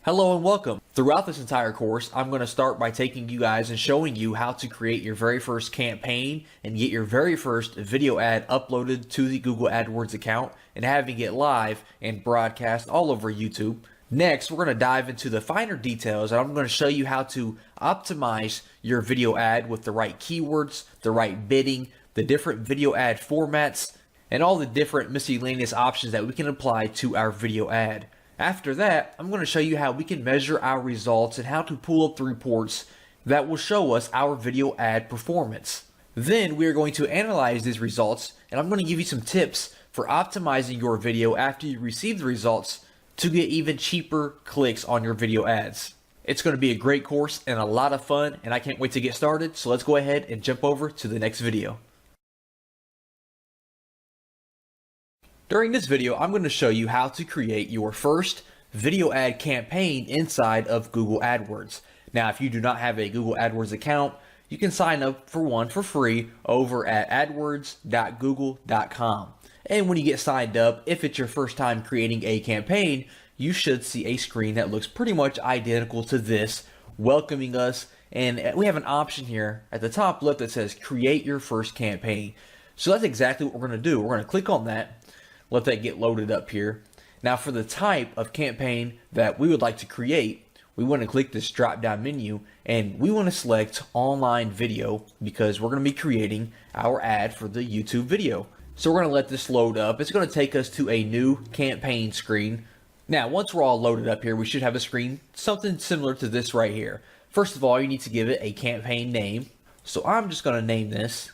Hello and welcome. Throughout this entire course, I'm going to start by taking you guys and showing you how to create your very first campaign and get your very first video ad uploaded to the Google AdWords account and having it live and broadcast all over YouTube. Next, we're going to dive into the finer details and I'm going to show you how to optimize your video ad with the right keywords, the right bidding, the different video ad formats, and all the different miscellaneous options that we can apply to our video ad. After that, I'm going to show you how we can measure our results and how to pull up the reports that will show us our video ad performance. Then we are going to analyze these results and I'm going to give you some tips for optimizing your video after you receive the results to get even cheaper clicks on your video ads. It's going to be a great course and a lot of fun and I can't wait to get started, so let's go ahead and jump over to the next video. During this video, I'm going to show you how to create your first video ad campaign inside of Google AdWords. Now, if you do not have a Google AdWords account, you can sign up for one for free over at adwords.google.com. And when you get signed up, if it's your first time creating a campaign, you should see a screen that looks pretty much identical to this, welcoming us. And we have an option here at the top left that says create your first campaign. So that's exactly what we're going to do. We're going to click on that. Let that get loaded up here. Now for the type of campaign that we would like to create, we want to click this drop down menu and we want to select online video because we're going to be creating our ad for the YouTube video. So we're going to let this load up. It's going to take us to a new campaign screen. Now once we're all loaded up here, we should have a screen something similar to this right here. First of all, you need to give it a campaign name. So I'm just going to name this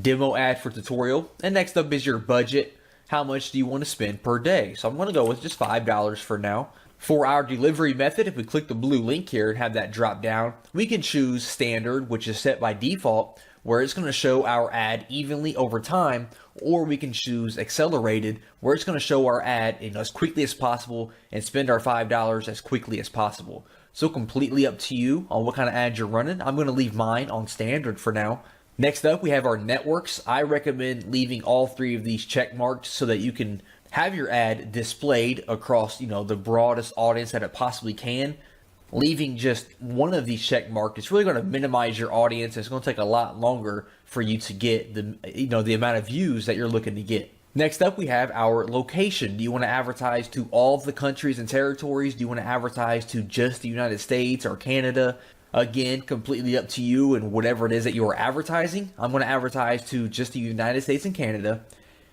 Demo Ad for Tutorial. And next up is your budget. How much do you want to spend per day? So I'm going to go with just $5 for now. For our delivery method, if we click the blue link here and have that drop down, we can choose standard, which is set by default, where it's going to show our ad evenly over time, or we can choose accelerated, where it's going to show our ad in as quickly as possible and spend our $5 as quickly as possible. So completely up to you on what kind of ad you're running. I'm going to leave mine on standard for now. Next up, we have our networks. I recommend leaving all three of these check marked so that you can have your ad displayed across, the broadest audience that it possibly can. Leaving just one of these check marked, it's really going to minimize your audience. It's going to take a lot longer for you to get the amount of views that you're looking to get. Next up, we have our location. Do you want to advertise to all of the countries and territories? Do you want to advertise to just the United States or Canada? Again, completely up to you and whatever it is that you are advertising. I'm going to advertise to just the United States and Canada.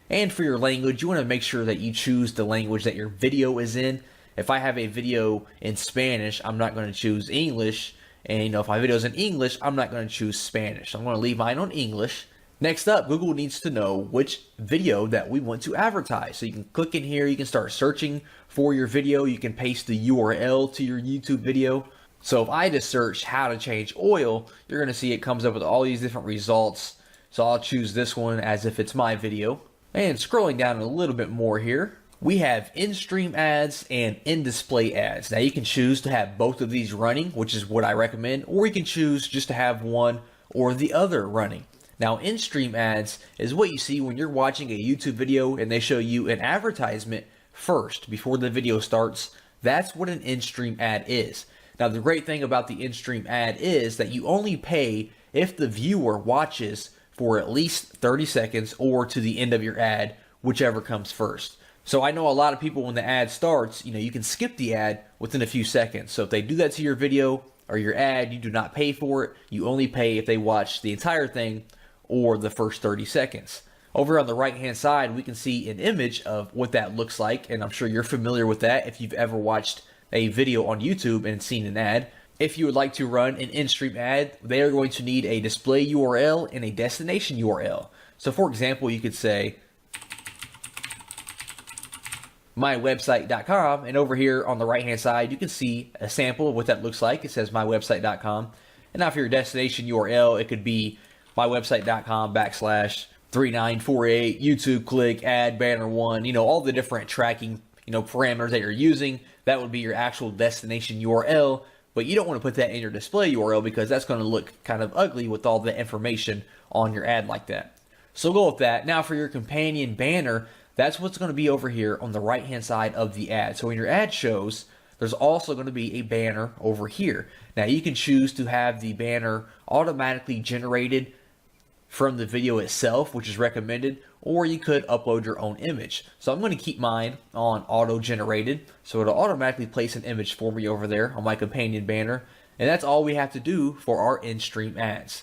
And for your language, you want to make sure that you choose the language that your video is in. If I have a video in Spanish, I'm not going to choose English. And if my video is in English, I'm not going to choose Spanish. I'm going to leave mine on English. Next up, Google needs to know which video that we want to advertise. So you can click in here, you can start searching for your video. You can paste the URL to your YouTube video. So if I just search how to change oil, you're going to see it comes up with all these different results. So I'll choose this one as if it's my video. And scrolling down a little bit more here, we have in-stream ads and in-display ads. Now you can choose to have both of these running, which is what I recommend, or you can choose just to have one or the other running. Now in-stream ads is what you see when you're watching a YouTube video and they show you an advertisement first before the video starts. That's what an in-stream ad is. Now, the great thing about the in-stream ad is that you only pay if the viewer watches for at least 30 seconds or to the end of your ad, whichever comes first. So I know a lot of people when the ad starts, you can skip the ad within a few seconds. So if they do that to your video or your ad, you do not pay for it. You only pay if they watch the entire thing or the first 30 seconds. Over on the right-hand side, we can see an image of what that looks like. And I'm sure you're familiar with that if you've ever watched a video on YouTube and seen an ad. If you would like to run an in-stream ad, they are going to need a display URL and a destination URL. So for example, you could say mywebsite.com, and over here on the right hand side you can see a sample of what that looks like. It says mywebsite.com, and now for your destination URL, it could be mywebsite.com/3948 YouTube click ad banner 1, all the different tracking parameters that you're using. That would be your actual destination URL, but you don't want to put that in your display URL because that's going to look kind of ugly with all the information on your ad like that. So go with that. Now for your companion banner, that's what's going to be over here on the right hand side of the ad. So when your ad shows, there's also going to be a banner over here. Now you can choose to have the banner automatically generated from the video itself, which is recommended, or you could upload your own image. So I'm going to keep mine on auto generated, so it'll automatically place an image for me over there on my companion banner, and that's all we have to do for our in-stream ads.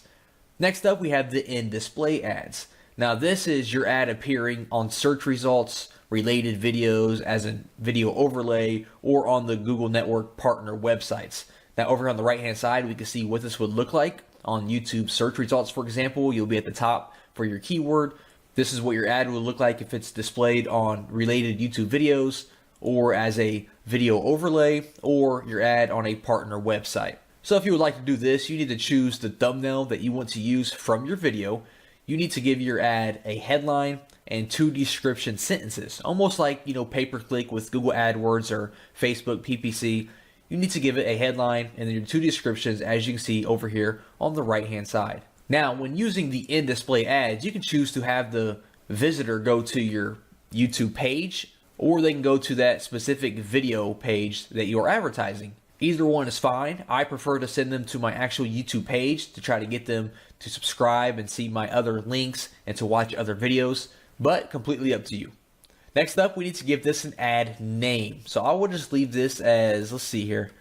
Next up, we have the in-display ads. Now this is your ad appearing on search results, related videos as a video overlay, or on the Google Network partner websites. Now over on the right hand side, we can see what this would look like on YouTube search results. For example, you'll be at the top for your keyword. This is what your ad would look like if it's displayed on related YouTube videos, or as a video overlay, or your ad on a partner website. So if you would like to do this, you need to choose the thumbnail that you want to use from your video. You need to give your ad a headline and 2 description sentences, almost like, you know, pay-per-click with Google AdWords or Facebook PPC. You need to give it a headline and then your 2 descriptions, as you can see over here on the right hand side. Now, when using the in-display ads, you can choose to have the visitor go to your YouTube page, or they can go to that specific video page that you're advertising. Either one is fine. I prefer to send them to my actual YouTube page to try to get them to subscribe and see my other links and to watch other videos, but completely up to you. Next up, we need to give this an ad name. So I will just leave this as, let's see here,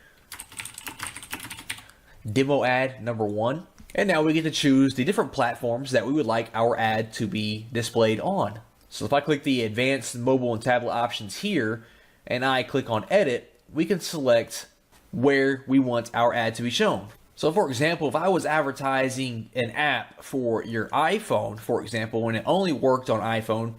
demo ad number 1. And now we get to choose the different platforms that we would like our ad to be displayed on. So if I click the advanced mobile and tablet options here, and I click on edit, we can select where we want our ad to be shown. So for example, if I was advertising an app for your iPhone, for example, and it only worked on iPhone,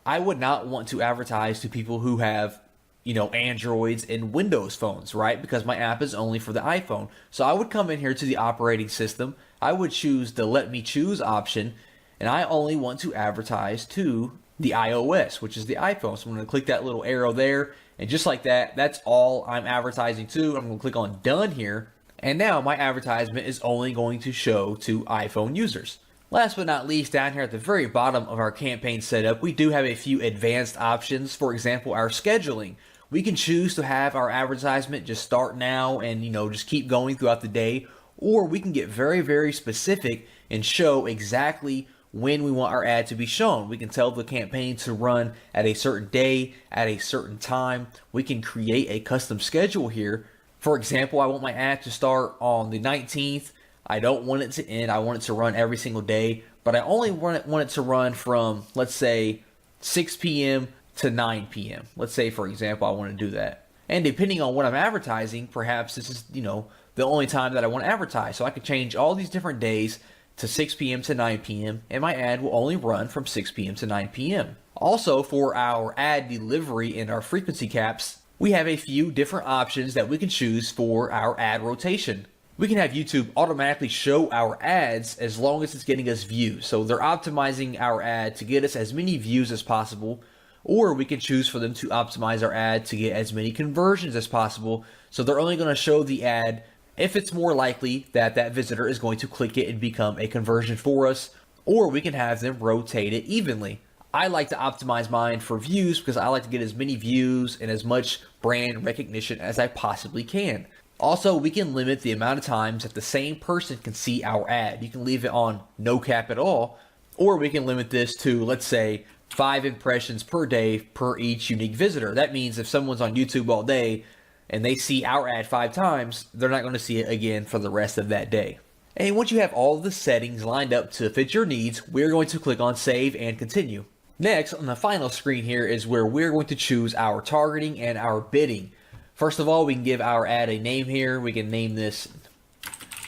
I would not want to advertise to people who have, you know, Androids and Windows phones, right? Because my app is only for the iPhone. So I would come in here to the operating system. I would choose the let me choose option, and I only want to advertise to the iOS, which is the iPhone. So I'm going to click that little arrow there, and just like that, that's all I'm advertising to. I'm going to click on done here, and now my advertisement is only going to show to iPhone users. Last but not least, down here at the very bottom of our campaign setup, we do have a few advanced options. For example, our scheduling. We can choose to have our advertisement just start now and, you know, just keep going throughout the day, or we can get very, very specific and show exactly when we want our ad to be shown. We can tell the campaign to run at a certain day, at a certain time. We can create a custom schedule here. For example, I want my ad to start on the 19th. I don't want it to end. I want it to run every single day, but I only want it to run from, let's say, 6 p.m. to 9 p.m. Let's say, for example, I want to do that. And depending on what I'm advertising, perhaps this is, you know, the only time that I want to advertise. So I could change all these different days to 6 p.m. to 9 p.m. and my ad will only run from 6 p.m. to 9 p.m. Also, for our ad delivery and our frequency caps, we have a few different options that we can choose for our ad rotation. We can have YouTube automatically show our ads as long as it's getting us views. So they're optimizing our ad to get us as many views as possible, or we can choose for them to optimize our ad to get as many conversions as possible. So they're only going to show the ad if it's more likely that that visitor is going to click it and become a conversion for us, or we can have them rotate it evenly. I like to optimize mine for views because I like to get as many views and as much brand recognition as I possibly can. Also, we can limit the amount of times that the same person can see our ad. You can leave it on no cap at all, or we can limit this to, let's say, 5 impressions per day per each unique visitor. That means if someone's on YouTube all day and they see our ad 5 times, they're not going to see it again for the rest of that day. And once you have all of the settings lined up to fit your needs, we're going to click on Save and Continue. Next, on the final screen here is where we're going to choose our targeting and our bidding. First of all, we can give our ad a name here. We can name this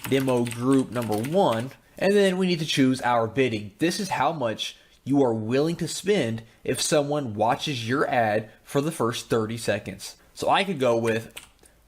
Demo Group Number 1. And then we need to choose our bidding. This is how much you are willing to spend if someone watches your ad for the first 30 seconds. So I could go with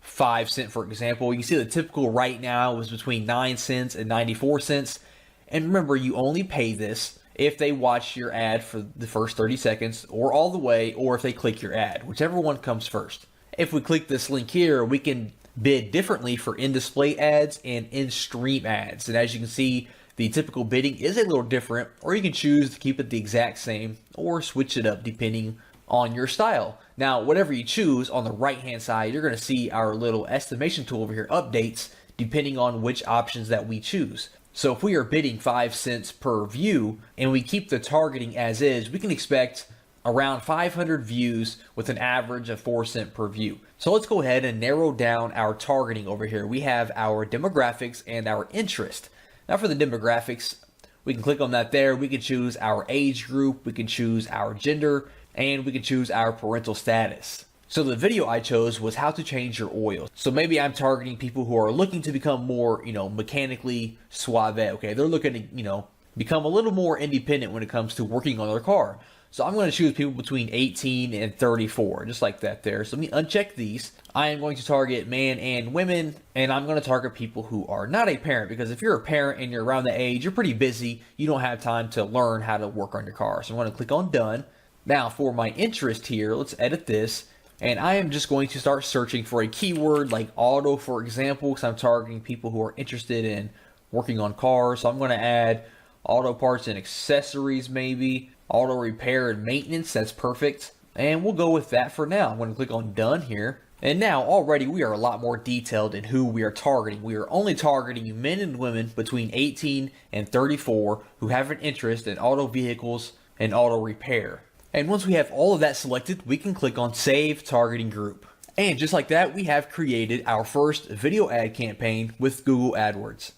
5 cents, for example. You can see the typical right now is between 9 cents and 94 cents. And remember, you only pay this if they watch your ad for the first 30 seconds or all the way, or if they click your ad, whichever one comes first. If we click this link here, we can bid differently for in-display ads and in-stream ads. And as you can see The typical bidding is a little different, or you can choose to keep it the exact same or switch it up depending on your style. Now, whatever you choose, on the right hand side, you're going to see our little estimation tool over here updates depending on which options that we choose. So if we are bidding 5 cents per view and we keep the targeting as is, we can expect around 500 views with an average of 4 cents per view. So let's go ahead and narrow down our targeting over here. We have our demographics and our interest. Now for the demographics, we can click on that there. We can choose our age group, we can choose our gender, and we can choose our parental status. So the video I chose was how to change your oil. So maybe I'm targeting people who are looking to become more, mechanically suave. Okay, they're looking to, become a little more independent when it comes to working on their car. So I'm going to choose people between 18 and 34, just like that there. So let me uncheck these. I am going to target men and women, and I'm going to target people who are not a parent, because if you're a parent and you're around the age, you're pretty busy. You don't have time to learn how to work on your car. So I'm going to click on done. Now for my interest here, let's edit this. And I am just going to start searching for a keyword like auto, for example, because I'm targeting people who are interested in working on cars. So I'm going to add auto parts and accessories, maybe auto repair and maintenance. That's perfect. And we'll go with that for now. I'm going to click on done here. And now already we are a lot more detailed in who we are targeting. We are only targeting men and women between 18 and 34 who have an interest in auto vehicles and auto repair. And once we have all of that selected, we can click on Save Targeting Group. And just like that, we have created our first video ad campaign with Google AdWords.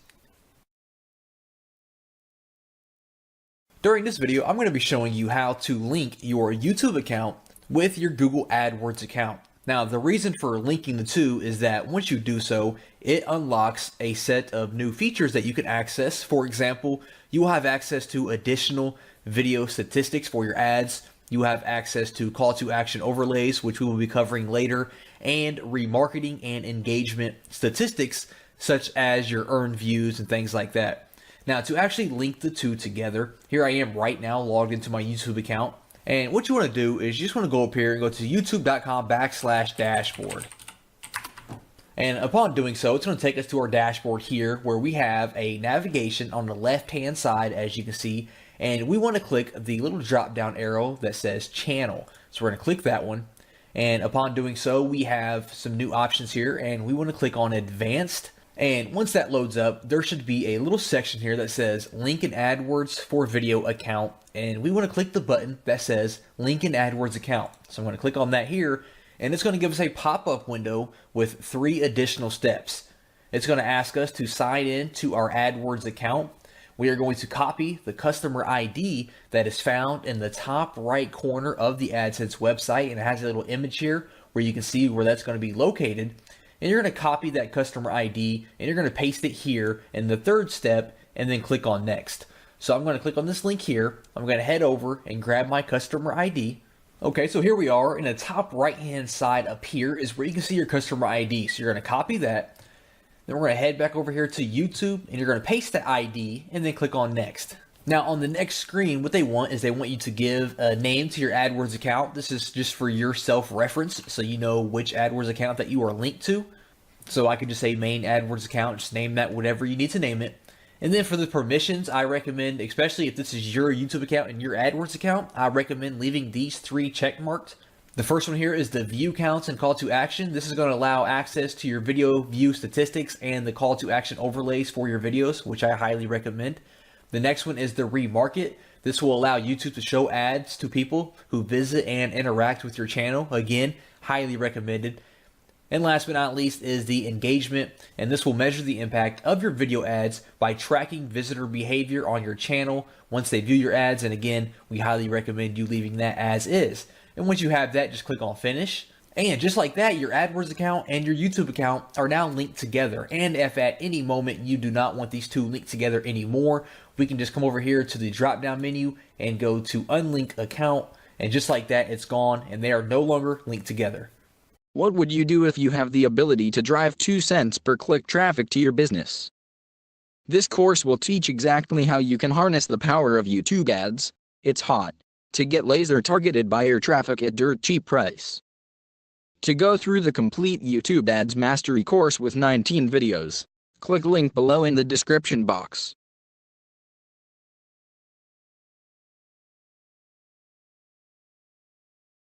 During this video, I'm going to be showing you how to link your YouTube account with your Google AdWords account. Now, the reason for linking the two is that once you do so, it unlocks a set of new features that you can access. For example, you will have access to additional video statistics for your ads. You have access to call to action overlays, which we will be covering later, and remarketing and engagement statistics, such as your earned views and things like that. Now, to actually link the two together, here I am right now logged into my YouTube account. And what you want to do is you just want to go up here and go to youtube.com/dashboard. And upon doing so, it's going to take us to our dashboard here, where we have a navigation on the left-hand side, as you can see. And we want to click the little drop-down arrow that says channel. So we're going to click that one. And upon doing so, we have some new options here, and we want to click on advanced. And once that loads up, there should be a little section here that says link in AdWords for video account. And we want to click the button that says link in AdWords account. So I'm going to click on that here, and it's going to give us a pop-up window with 3 additional steps. It's going to ask us to sign in to our AdWords account. We are going to copy the customer ID that is found in the top right corner of the AdSense website, and it has a little image here where you can see where that's going to be located. And you're going to copy that customer ID and you're going to paste it here in the 3rd step, and then click on next. So I'm going to click on this link here. I'm going to head over and grab my customer ID. Okay, so here we are. In the top right hand side up here is where you can see your customer ID. So you're going to copy that. Then we're going to head back over here to YouTube, and you're going to paste the ID and then click on next. Now on the next screen, what they want is they want you to give a name to your AdWords account. This is just for your self-reference, so you know which AdWords account that you are linked to. So I could just say main AdWords account, just name that whatever you need to name it. And then for the permissions, I recommend, especially if this is your YouTube account and your AdWords account, I recommend leaving these 3 check marked. The first one here is the view counts and call to action. This is going to allow access to your video view statistics and the call to action overlays for your videos, which I highly recommend. The next one is the remarket. This will allow YouTube to show ads to people who visit and interact with your channel. Again, highly recommended. And last but not least is the engagement, and this will measure the impact of your video ads by tracking visitor behavior on your channel once they view your ads. And again, we highly recommend you leaving that as is. And once you have that, just click on finish. And just like that, your AdWords account and your YouTube account are now linked together. And if at any moment you do not want these two linked together anymore, we can just come over here to the drop down menu and go to unlink account. And just like that, it's gone and they are no longer linked together. What would you do if you have the ability to drive 2 cents per click traffic to your business? This course will teach exactly how you can harness the power of YouTube ads. It's hot to get laser targeted buyer traffic at dirt cheap price. To go through the complete YouTube ads mastery course with 19 videos, click link below in the description box.